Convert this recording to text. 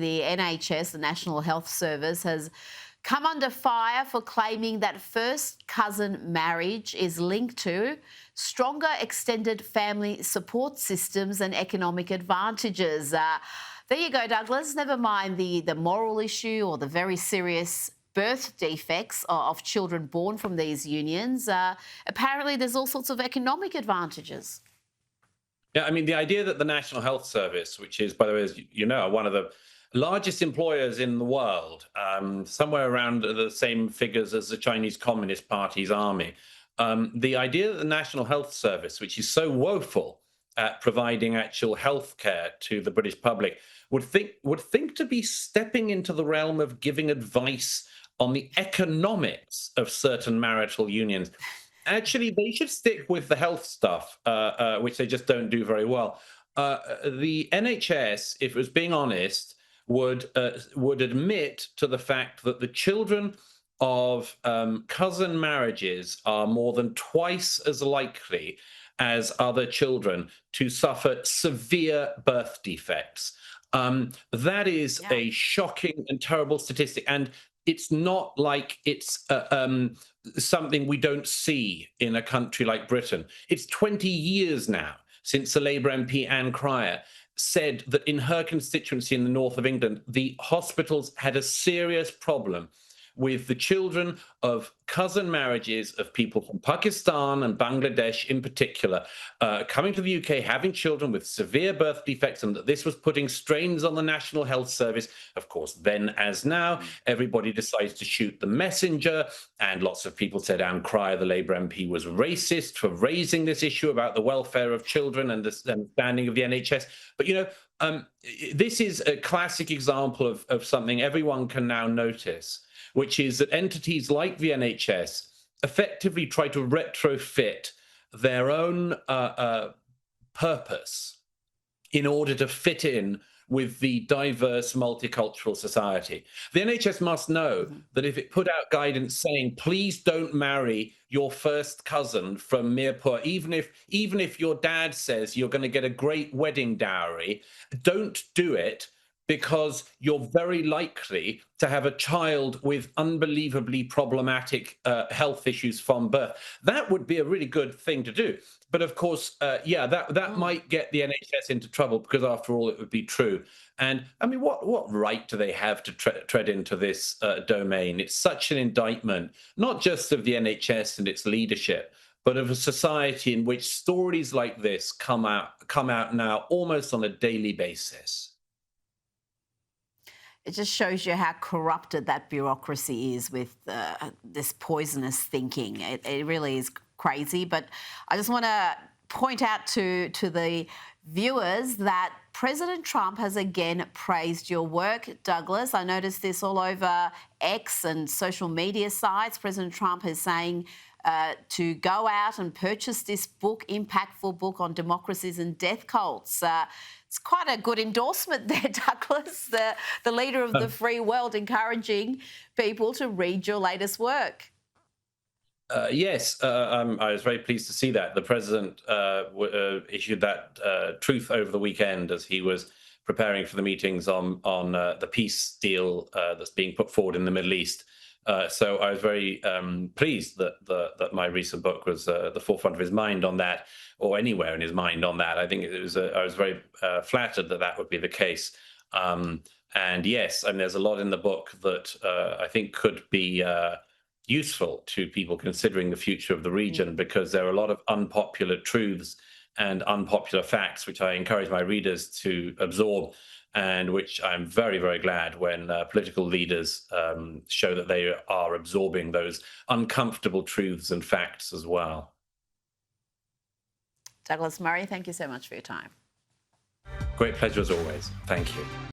The NHS, the National Health Service, has come under fire for claiming that first cousin marriage is linked to stronger extended family support systems and economic advantages. There you go, Douglas. Never mind the moral issue or the very serious birth defects of children born from these unions. Apparently, there's all sorts of economic advantages. Yeah, I mean, the idea that the National Health Service, which is, by the way, as you know, one of the largest employers in the world, somewhere around the same figures as the Chinese Communist Party's army, the idea that the National Health Service, which is so woeful at providing actual health care to the British public, would think to be stepping into the realm of giving advice on the economics of certain marital unions. Actually, they should stick with the health stuff, which they just don't do very well. The NHS, if it was being honest, would admit to the fact that the children of cousin marriages are more than twice as likely as other children to suffer severe birth defects. That is Yeah. a shocking and terrible statistic, and it's not like it's something we don't see in a country like Britain. It's 20 years now since the Labour MP Anne Cryer said that in her constituency in the north of England, the hospitals had a serious problem with the children of cousin marriages of people from Pakistan and Bangladesh in particular, coming to the UK, having children with severe birth defects, and that this was putting strains on the National Health Service. Of course, then as now, everybody decides to shoot the messenger, and lots of people said Anne Cryer, the Labour MP, was racist for raising this issue about the welfare of children and the standing of the NHS. But, this is a classic example of something everyone can now notice, which is that entities like the NHS effectively try to retrofit their own purpose in order to fit in with the diverse multicultural society. The NHS must know that if it put out guidance saying, please don't marry your first cousin from Mirpur, even if your dad says you're going to get a great wedding dowry, don't do it, because you're very likely to have a child with unbelievably problematic health issues from birth. That would be a really good thing to do. But of course, that might get the NHS into trouble, because after all, it would be true. And I mean, what right do they have to tread into this domain? It's such an indictment, not just of the NHS and its leadership, but of a society in which stories like this come out now almost on a daily basis. It just shows you how corrupted that bureaucracy is with this poisonous thinking. It really is crazy. But I just want to point out to the viewers that President Trump has again praised your work, Douglas. I noticed this all over X and social media sites. President Trump is saying to go out and purchase this book, impactful book on democracies and death cults. It's quite a good endorsement there, Douglas, the leader of the free world, encouraging people to read your latest work. Yes, I was very pleased to see that. The president issued that truth over the weekend as he was preparing for the meetings on the peace deal that's being put forward in the Middle East. So I was very pleased that my recent book was at the forefront of his mind on that, or anywhere in his mind on that. I think it was. I was very flattered that would be the case. And yes, I mean, there's a lot in the book that I think could be useful to people considering the future of the region, because there are a lot of unpopular truths and unpopular facts which I encourage my readers to absorb, and which I'm very, very glad when political leaders show that they are absorbing those uncomfortable truths and facts as well. Douglas Murray, thank you so much for your time. Great pleasure as always. Thank you.